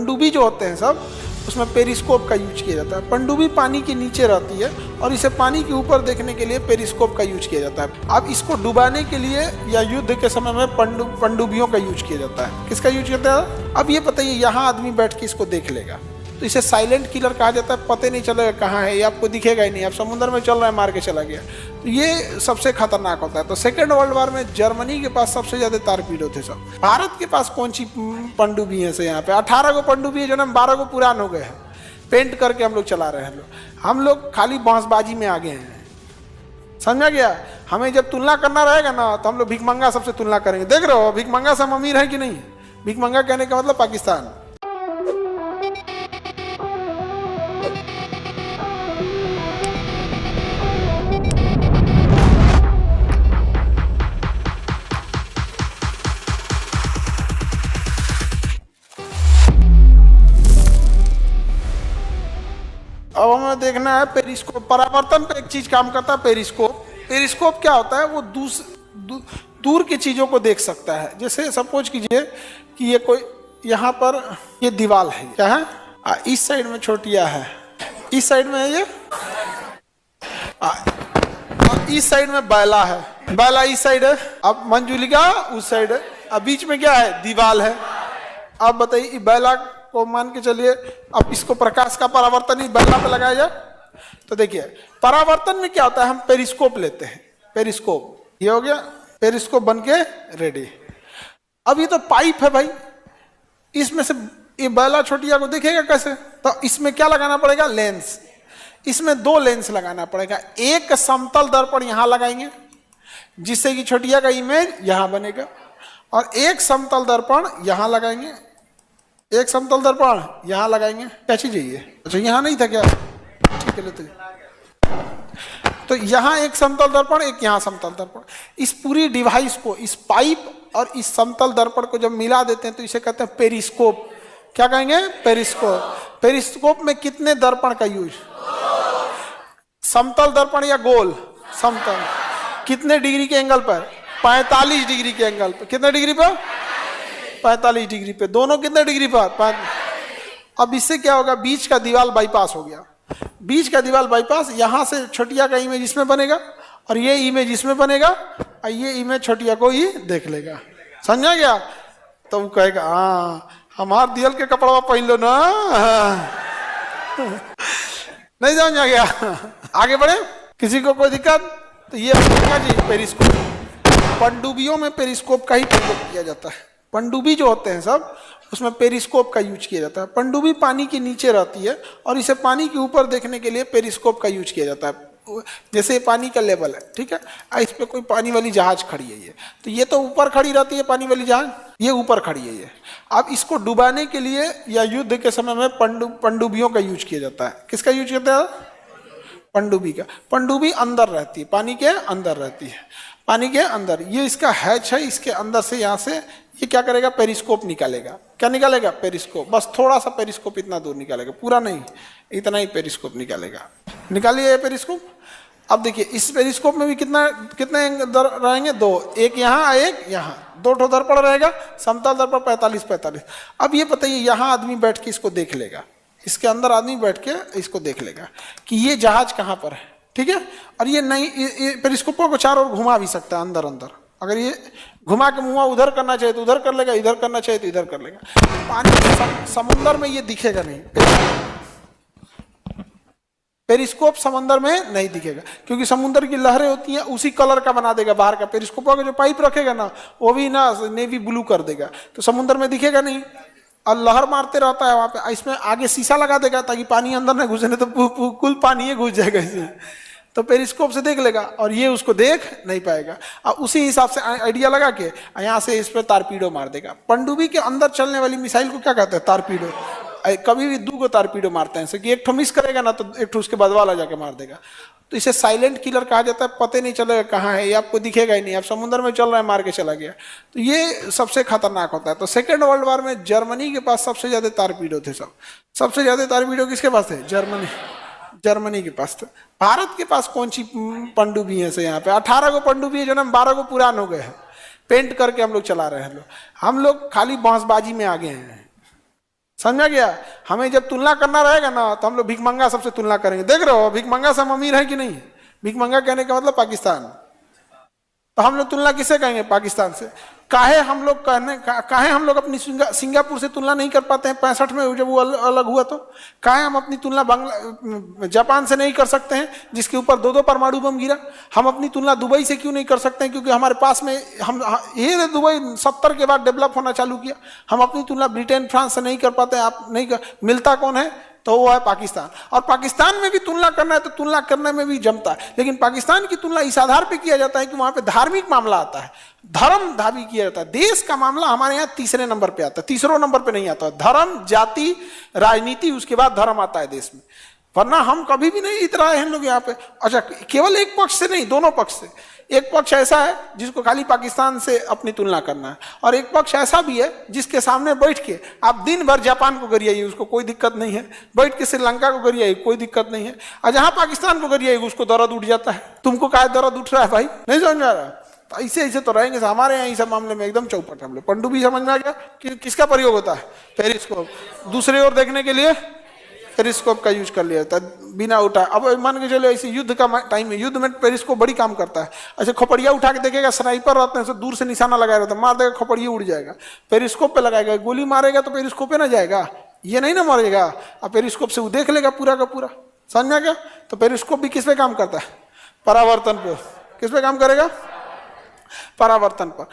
पनडुब्बी जो होते हैं सब, उसमें पेरिस्कोप का यूज किया जाता है। पनडुब्बी पानी के नीचे रहती है और इसे पानी के ऊपर देखने के लिए पेरिस्कोप का यूज किया जाता है। अब इसको डुबाने के लिए या युद्ध के समय में पनडुब्बियों का यूज किया जाता है। किसका यूज करता है? अब ये बताइए, यहाँ आदमी बैठ के इसको देख लेगा तो इसे साइलेंट किलर कहा जाता है। पता नहीं चलेगा कहाँ है, ये आपको दिखेगा ही नहीं। आप समुद्र में चल रहा है, मार के चला गया, तो ये सबसे खतरनाक होता है। तो सेकेंड वर्ल्ड वॉर में जर्मनी के पास सबसे ज्यादा टारपीडो थे सब। भारत के पास कौन सी पनडुब्बी है से यहाँ पे 18 गो पनडुब्बी है, जो ना 12 गो पुरान हो गए हैं, पेंट करके हम लोग चला रहे हैं। हम लोग खाली बांसबाजी में आगे हैं, समझा गया। हमें जब तुलना करना रहेगा ना तो हम लोग भिखमंगा सबसे तुलना करेंगे। देख रहे हो भिखमंगा से हम अमीर है कि नहीं? भिखमंगा कहने का मतलब पाकिस्तान। अब हमें देखना है पेरिस्कोप। परावर्तन पे एक चीज काम करता है, पेरिस्कोप। पेरिस्कोप क्या होता है? वो दूर की चीजों को देख सकता है। जैसे सपोज कीजिए कि ये कोई यहाँ पर ये दीवार है, क्या है? इस साइड में छोटिया है, इस साइड में है ये, और इस साइड में बैला है, बैला इस साइड है, अब मंजुलिका उस साइड है, अब बीच में क्या है? दीवार है। अब बताइए बैला को मान के चलिए, अब इसको प्रकाश का परावर्तन ही बैला पे लगाया जाए तो देखिए परावर्तन में क्या होता है, हम पेरिस्कोप लेते हैं। पेरिस्कोप ये हो गया, पेरिस्कोप बन के रेडी। अब ये तो पाइप है भाई, इसमें से ये बैला छोटिया को देखेगा कैसे? तो इसमें क्या लगाना पड़ेगा? लेंस। इसमें 2 लेंस लगाना पड़ेगा। एक समतल दर्पण यहां लगाएंगे जिससे कि छोटिया का इमेज यहां बनेगा, और एक समतल दर्पण यहां लगाएंगे, एक समतल दर्पण यहां लगाएंगे। क्या चीज है ये? अच्छा यहां नहीं था क्या? ठीक है, लेते तो यहां एक समतल दर्पण, एक यहां समतल दर्पण। इस पूरी डिवाइस को, इस पाइप और इस समतल दर्पण को जब मिला देते हैं तो इसे कहते हैं पेरिस्कोप। क्या कहेंगे? पेरिस्कोप। पेरिस्कोप में कितने दर्पण का यूज? समतल दर्पण या गोल? समतल। कितने डिग्री के एंगल पर? 45 डिग्री के एंगल पर। कितने डिग्री पर? 45 डिग्री पे। दोनों कितने डिग्री पर? अब इससे क्या होगा? बीच का दीवार बाईपास हो गया। बीच का दीवार बाईपास, यहां से छोटिया का इमेज इसमें बनेगा और ये इमेज इसमें बनेगा, और ये इमेज छोटिया को ही देख लेगा। समझा गया? तो वो कहेगा हाँ हमार दियल के कपड़ा पहन लो ना। नहीं समझा गया? आगे बढ़े, किसी को कोई दिक्कत? तो ये जी पेरिस्कोप। पनडुब्बियों में पेरिस्कोप का ही प्रयोग किया जाता है। पनडुब्बी जो होते हैं सब, उसमें पेरिस्कोप का यूज किया जाता है। पनडुब्बी पानी के नीचे रहती है और इसे पानी के ऊपर देखने के लिए पेरिस्कोप का यूज किया जाता है। जैसे पानी का लेवल है, ठीक है, इस पे कोई पानी वाली जहाज खड़ी है, ये तो ये तो ऊपर खड़ी रहती है पानी वाली जहाज, ये ऊपर खड़ी है ये। अब इसको डुबाने के लिए या युद्ध के समय में पनडुब्बियों का यूज किया जाता है। किसका यूज करता है? पनडुब्बी का। पनडुब्बी अंदर रहती है, पानी के अंदर रहती है, पानी के अंदर। ये इसका हैच है, इसके अंदर से यहाँ से ये क्या करेगा? पेरिस्कोप निकालेगा। क्या निकालेगा? पेरिस्कोप। बस थोड़ा सा पेरिस्कोप इतना दूर निकालेगा, पूरा नहीं, इतना ही पेरिस्कोप निकालेगा। निकालिए पेरिस्कोप। अब देखिए इस पेरिस्कोप में भी कितने रहेंगे? 2, एक यहाँ एक यहाँ, 2 ठो दर्पण रहेगा। समतल दर्पण 45-45। अब ये बताइए, यहाँ आदमी बैठ के इसको देख लेगा, इसके अंदर आदमी बैठ के इसको देख लेगा कि ये जहाज कहाँ पर है, ठीक है। और ये नहीं, ये पेरिस्कोपों को चारों ओर घुमा भी सकता है अंदर अंदर। अगर ये घुमा के मुँह उधर करना चाहिए तो उधर कर लेगा, इधर करना चाहिए तो इधर कर लेगा। पानी समुद्र में ये दिखेगा नहीं, पेरिस्कोप समंदर में नहीं दिखेगा, क्योंकि समुद्र की लहरें होती हैं, उसी कलर का बना देगा बाहर का। पेरिस्कोप का जो पाइप रखेगा ना, वो भी ना नेवी ब्लू कर देगा, तो समुद्र में दिखेगा नहीं, और लहर मारते रहता है वहां पे। इसमें आगे शीशा लगा देगा ताकि पानी अंदर न घुसे, नहीं तो कुल पानी ही घुस जाएगा इसमें। तो पेरिस्कोप से देख लेगा और ये उसको देख नहीं पाएगा, और उसी हिसाब से आइडिया लगा के यहाँ से इस पर तारपीडो मार देगा। पनडुब्बी के अंदर चलने वाली मिसाइल को क्या कहते हैं? तारपीडो। कभी भी 2 तारपीडो मारते हैं, कि एक ठो मिस करेगा ना तो एक ठो उसके बाद वाला जाके मार देगा। तो इसे साइलेंट किलर कहा जाता है। पता नहीं चलेगा कहाँ है, ये आपको दिखेगा ही नहीं। आप समुद्र में चल रहे हैं, मार के चला गया, तो ये सबसे खतरनाक होता है। तो सेकेंड वर्ल्ड वॉर में जर्मनी के पास सबसे ज्यादा तारपीडो थे सब। सबसे ज्यादा तारपीडो किसके पास थे? जर्मनी के पास थे। भारत के पास कौन सी पनडुब्बी है से यहाँ पे 18 गो पनडुब्बी है, जो ना 12 गो पुरान हो गए हैं, पेंट करके हम लोग चला रहे हैं। हम लोग खाली बांसबाजी में आगे हैं, समझ में गया? हमें जब तुलना करना रहेगा ना तो हम लोग भिखमंगा सबसे तुलना करेंगे। देख रहे हो भिखमंगा से हम अमीर है कि नहीं? भिखमंगा कहने का मतलब पाकिस्तान। तो हम लोग तुलना किससे करेंगे? पाकिस्तान से। काहे हम लोग काहे हम लोग अपनी सिंगापुर से तुलना नहीं कर पाते हैं 65 में जब वो अलग हुआ? तो काहे हम अपनी तुलना जापान से नहीं कर सकते हैं जिसके ऊपर 2-2 परमाणु बम गिरा? हम अपनी तुलना दुबई से क्यों नहीं कर सकते हैं? क्योंकि हमारे पास में ये दुबई 70 के बाद डेवलप होना चालू किया। हम अपनी तुलना ब्रिटेन फ्रांस से नहीं कर पाते हैं। आप नहीं मिलता कौन है? तो वो है पाकिस्तान। और पाकिस्तान में भी तुलना करना है तो तुलना करने में भी जमता है, लेकिन पाकिस्तान की तुलना इस आधार पे किया जाता है कि वहां पे धार्मिक मामला आता है, धर्म धावी किया जाता है। देश का मामला हमारे यहाँ तीसरे नंबर पे आता है, तीसरे नंबर पे नहीं आता है। धर्म, जाति, राजनीति, उसके बाद धर्म आता है देश में। वरना हम कभी भी नहीं इतराए हैं लोग यहाँ पे। अच्छा, केवल एक पक्ष से नहीं, दोनों पक्ष से। एक पक्ष ऐसा है जिसको खाली पाकिस्तान से अपनी तुलना करना है, और एक पक्ष ऐसा भी है जिसके सामने बैठ के आप दिन भर जापान को गरियाइए, उसको कोई दिक्कत नहीं है। बैठ के श्रीलंका को गरियाइए, कोई दिक्कत नहीं है। और जहां पाकिस्तान को गरियाइए उसको दर्द उठ जाता है। तुमको क्या दर्द उठ रहा है भाई? नहीं समझ में आ रहा? तो ऐसे ऐसे तो रहेंगे। हम सब मामले में एकदम चौपट। हम लोग पनडुब्बी समझ में आ गया कि किसका प्रयोग होता है? पेरिस्कोप। दूसरी ओर देखने के लिए पेरिस्कोप का यूज कर लिया जाता है बिना उठा। अब मान के चलो ऐसे युद्ध का टाइम है, युद्ध में पेरिस्कोप बड़ी काम करता है। ऐसे खोपड़िया उठा के देखेगा, स्नाइपर रहते हैं, दूर से निशाना लगाया रहता है, मार देगा, खोपड़िया उड़ जाएगा। पेरिस्कोप पे लगाएगा, गोली मारेगा तो पेरिस्कोप पे ना जाएगा, ये नहीं ना मरेगा। अब पेरिस्कोप से वो देख लेगा पूरा का पूरा। समझ में आ गया? तो पेरिस्कोप भी किस पे काम करता है? परावर्तन पे। किस पे काम करेगा? परावर्तन पर।